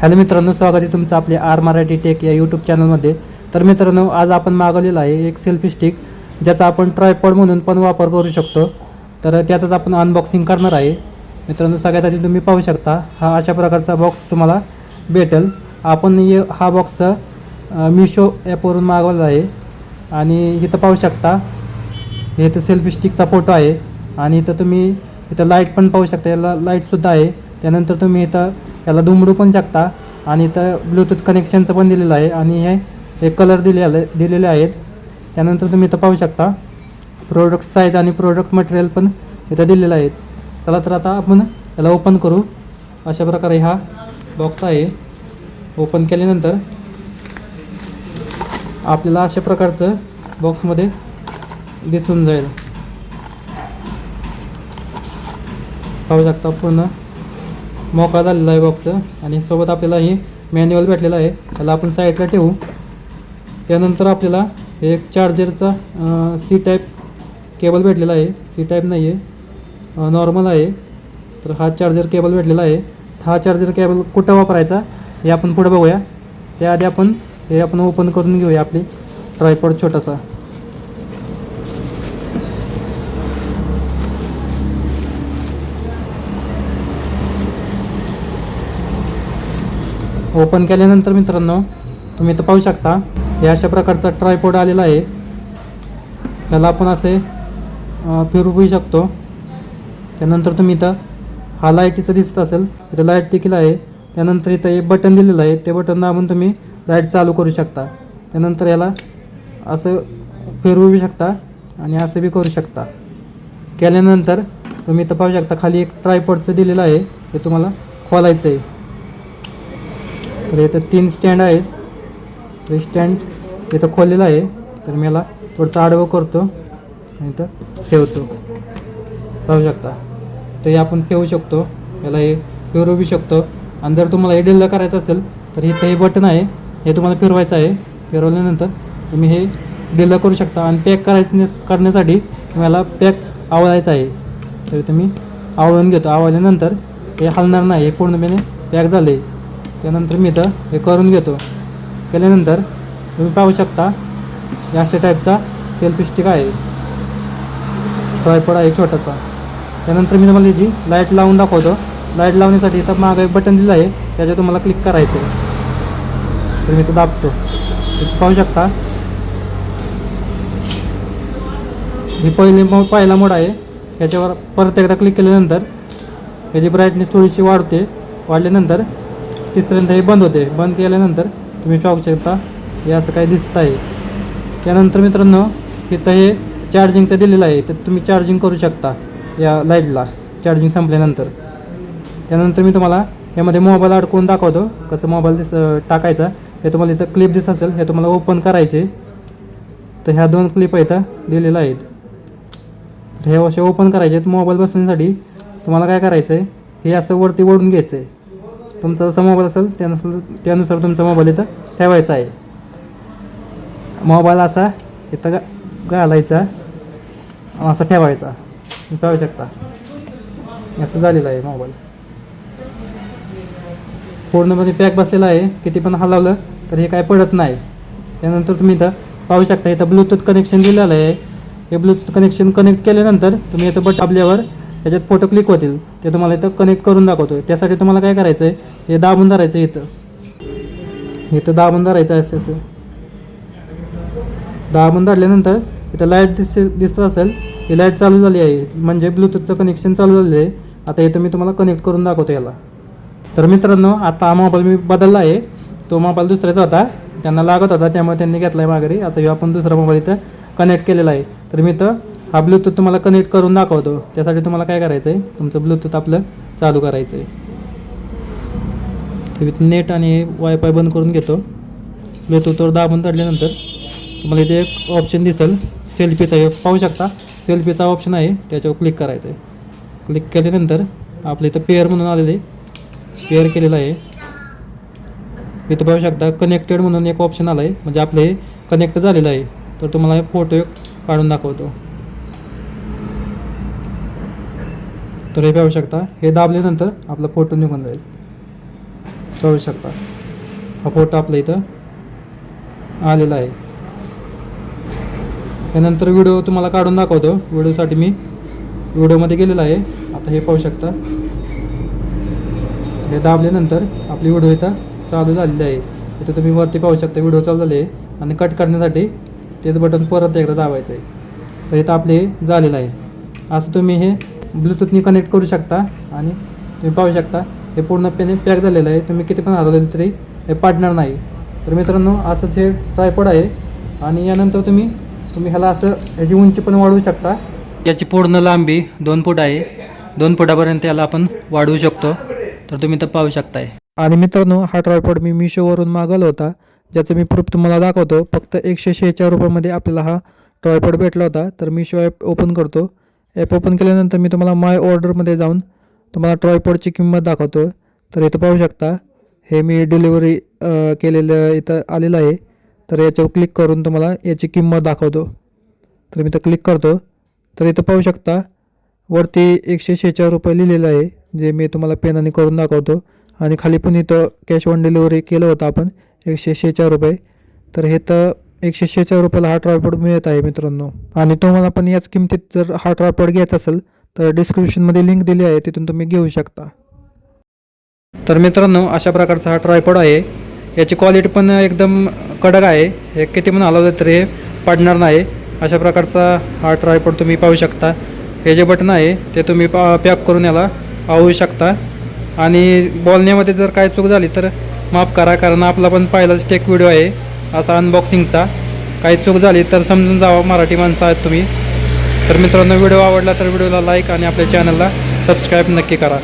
Hello मित्रांनो, स्वागत आहे तुमचं आपल्या आर मराठी टेक या यूट्यूब चॅनलमध्ये. तर मित्रांनो, आज आपण मागवलेला आहे एक सेल्फी स्टिक, ज्याचा आपण ट्रायपॉड म्हणून पण वापर करू शकतो. तर त्याचंच आपण अनबॉक्सिंग करणार आहे. मित्रांनो, सगळ्यात आधी तुम्ही पाहू शकता, हा अशा प्रकारचा बॉक्स तुम्हाला भेटेल. आपण हा बॉक्स मिशो ॲपवरून मागवला आहे. आणि इथं पाहू शकता, हे इथं सेल्फी स्टिकचा फोटो आहे. आणि इथं तुम्ही इथं लाईट पण पाहू शकता, याला लाईटसुद्धा आहे. त्यानंतर तुम्ही इथं याला दुमडू पण शकता. आणि इथं ब्लूटूथ कनेक्शनचं पण दिलेलं आहे. आणि हे कलर दिलेले आहेत. त्यानंतर तुम्ही इथं पाहू शकता प्रोडक्ट साईज आणि प्रोडक्ट मटेरियल पण इथं दिलेलं आहे. चला तर आता आपण याला ओपन करू. अशा प्रकारे हा बॉक्स आहे. ओपन केल्यानंतर आपल्याला अशा प्रकारचं बॉक्समध्ये दिसून जाईल. पाहू शकता पूर्ण मोकळा झालेला आहे बॉक्स. आणि सोबत आपल्याला हे मॅन्युअल भेटलेलं आहे, त्याला आपण साईडला ठेवू. त्यानंतर आपल्याला एक चार्जरचा सी टाईप केबल भेटलेला आहे. सी टाईप नाही आहे, नॉर्मल आहे. तर हा चार्जर केबल भेटलेला आहे. हा चार्जर केबल कुठं वापरायचा हे आपण पुढे बघूया. त्याआधी आपण हे ओपन करून घेऊया आपली ट्रायपॉड छोटासा. ओपन केल्यानंतर मित्रांनो, तुम्ही इथं पाहू शकता, हे अशा प्रकारचा ट्रायपॉड आलेला आहे. याला आपण असे फिरवू शकतो. त्यानंतर तुम्ही इथं हा लाईटीचं दिसत असेल, इथं लाईट देखील आहे. त्यानंतर इथं एक बटन दिलेलं आहे, ते बटन दाबून तुम्ही लाईट चालू करू शकता. त्यानंतर याला असं फिरवू शकता आणि असं बी करू शकता. केल्यानंतर तुम्ही इथं पाहू शकता, खाली एक ट्रायपॉडचं दिलेलं आहे, हे तुम्हाला खोलायचं आहे. तर इथं 3 स्टँड आहेत. तर स्टँड इथं खोललेलं आहे. तर मी याला थोडंसं आडवं करतो आणि इथं ठेवतो. पाहू शकता, तर हे आपण ठेवू शकतो. याला हे फिरवू शकतो. आणि जर तुम्हाला हे ढिल्लं करायचं असेल तर इथं हे बटन आहे, हे तुम्हाला फिरवायचं आहे. फिरवल्यानंतर तुम्ही हे ढिल्लं करू शकता. आणि पॅक करण्यासाठी तुम्हाला पॅक आवळायचं आहे. तर तुम्ही आवळून घेतो. आवळल्यानंतर हे हलणार नाही, हे पूर्णपणे पॅक झालं आहे. त्यानंतर मी इथं हे करून घेतो. केल्यानंतर तुम्ही पाहू शकता, या अशा टाईपचा सेल्फी स्टिक आहे, ट्रायपॉड आहे छोटासा. त्यानंतर मी तुम्हाला याची लाईट लावून दाखवतो. लाईट लावण्यासाठी इथं मागं एक बटन दिलं आहे, त्याच्यावर तुम्हाला क्लिक करायचं आहे. तर मी इथं दाबतो. इथं पाहू शकता, ही पहिला मोड आहे. ह्याच्यावर परत एकदा क्लिक केल्यानंतर याची ब्राईटनेस थोडीशी वाढते. वाढल्यानंतर तिसऱ्यांदा हे बंद होते. बंद केल्यानंतर तुम्ही पाहू शकता, हे असं काही दिसत आहे. त्यानंतर मित्रांनो, इथं हे चार्जिंगचं दिलेलं आहे, तर तुम्ही चार्जिंग करू शकता या लाईटला चार्जिंग संपल्यानंतर. त्यानंतर मी तुम्हाला यामध्ये मोबाईल अडकवून दाखवतो, कसं मोबाईल टाकायचा. हे तुम्हाला इथं क्लिप दिसत असेल, हे तुम्हाला ओपन करायचे. तर ह्या 2 क्लिप इथं दिलेल्या आहेत. तर हे असे ओपन करायचे आहेत. मोबाईल बसवण्यासाठी तुम्हाला काय करायचं आहे, हे असं वरती ओढून घ्यायचं आहे. तुमचा जसा मोबाईल असेल त्यानुसार तुमचा मोबाईल इथं ठेवायचा आहे. मोबाईल असा इथं घालायचा, असा ठेवायचा. तुम्ही पाहू शकता, असं झालेलं आहे मोबाईल. पूर्णपणे पॅक बसलेला आहे. किती पण हलवलं तर हे काय पडत नाही. त्यानंतर तुम्ही इथं पाहू शकता, इथं ब्लूटूथ कनेक्शन दिलेलं आहे. हे ब्लूटूथ कनेक्शन कनेक्ट केल्यानंतर तुम्ही इथं बटन दाबल्यावर त्याच्यात फोटो क्लिक होतील. ते तुम्हाला इथं कनेक्ट करून दाखवतो. त्यासाठी तुम्हाला काय करायचं आहे, हे दाबून धरायचं. इथं दाबून धरायचं आहे. असं दाबून धरल्यानंतर इथं लाईट दिसत असेल, ही लाईट चालू झाली आहे, म्हणजे ब्लूटूथचं कनेक्शन चालू झालेलं आहे. आता इथं मी तुम्हाला कनेक्ट करून दाखवतो याला. तर मित्रांनो, आता हा मोबाईल मी बदलला आहे. तो मोबाईल दुसऱ्याचा होता, त्यांना लागत होता, त्यामुळे त्यांनी घेतला आहे माघारी. आता हे आपण दुसरा मोबाईल इथं कनेक्ट केलेला आहे. तर मी इथं हा ब्लूटूथ तुम्हाला कनेक्ट करून दाखवतो. त्यासाठी तुम्हाला काय करायचं आहे, तुमचं ब्लूटूथ आपलं चालू करायचं आहे. विथ नेट आणि वायफाय बंद करून घेतो. ब्लूटूथवर दाबून धरल्यानंतर तुम्हाला इथे एक ऑप्शन दिसेल सेल्फीचा. हे पाहू शकता, सेल्फीचा ऑप्शन आहे, त्याच्यावर क्लिक करायचं आहे. क्लिक केल्यानंतर आपलं इथं पेअर म्हणून आलेलं आहे, पेअर केलेलं आहे. इथं पाहू शकता कनेक्टेड म्हणून एक ऑप्शन आला आहे, म्हणजे आपलं हे कनेक्ट झालेलं आहे. तर तुम्हाला हे फोटो काढून दाखवतो. तर हे पाहू शकता, हे दाबल्यानंतर आपला फोटो निघून जाईल. पाहू शकता हा फोटो आपल्या इथं आलेला आहे. त्यानंतर व्हिडिओ तुम्हाला काढून दाखवतो. व्हिडिओसाठी मी व्हिडिओमध्ये गेलेला आहे. आता हे पाहू शकता. हे दाबल्यानंतर आपली व्हिडिओ इथं चालू झालेली आहे. इथं तुम्ही वरती पाहू शकता व्हिडिओ चालू झाली आहे आणि कट करण्यासाठी तेच बटन परत एकदा दाबायचं आहे. तर इथं आपले हे झालेलं आहे. असं तुम्ही हे ब्लूटूथनी कनेक्ट करू शकता आणि तुम्ही पाहू शकता हे पूर्णपणे पॅक झालेलं आहे. तुम्ही किती पण हलवलं तरी हे पाडणार नाही. तर मित्रांनो असंच हे ट्रायपॉड आहे आणि यानंतर तुम्ही ह्याला असं ह्याची उंची पण वाढवू शकता. याची पूर्ण लांबी 2 फूट आहे. 2 फुटापर्यंत याला आपण वाढवू शकतो. तर तुम्ही तर पाहू शकताय. आणि मित्रांनो हा ट्रायपॉड मी मिशोवरून मागवला होता, ज्याचं मी प्रूफ तुम्हाला दाखवतो. फक्त 146 रुपयामध्ये आपल्याला हा ट्रायपॉड भेटला होता. तर मिशो ॲप ओपन करतो. ॲप ओपन केल्यानंतर मी तुम्हाला माय ऑर्डरमध्ये जाऊन तुम्हाला ट्रायपॉडची किंमत दाखवतो. तर इथं पाहू शकता हे मी डिलिव्हरी केलेलं इथं आलेलं आहे. तर याच्यावर क्लिक करून तुम्हाला याची किंमत दाखवतो. तर मी इथं क्लिक करतो. तर इथं पाहू शकता वरती 146 रुपये लिहिलेलं आहे, जे मी तुम्हाला पेनाने करून दाखवतो. आणि खाली पण इथं कॅश ऑन डिलिव्हरी केलं होतं आपण 146 रुपये. तर हे तर 146 रुपयाला हा ट्रायपॉड मिळत आहे मित्रांनो. आणि तुम्हाला पण याच किमतीत जर हा ट्रायपॉड घ्यायचा असेल तर डिस्क्रिप्शनमध्ये लिंक दिली आहे, तिथून तुम्ही घेऊ शकता. तर मित्रांनो अशा प्रकारचा हा ट्रायपॉड आहे. याची क्वालिटी पण एकदम कडक आहे. हे किती पण हलवलं तरी हे पडणार नाही. अशा प्रकारचा हा ट्रायपॉड तुम्ही पाहू शकता. हे जे बटन आहे ते तुम्ही पॅक करून याला पाहू शकता. आणि बोलण्यामध्ये जर काय चूक झाली तर माफ करा, कारण आपला पण पहिलाच टेक व्हिडिओ आहे असा अनबॉक्सिंगचा. काही चूक झाली तर समजून जावा, मराठी माणसं आहेत तुम्ही. तर मित्रांनो व्हिडिओ आवडला तर व्हिडिओला लाईक आणि आपल्या चॅनलला सबस्क्राईब नक्की करा.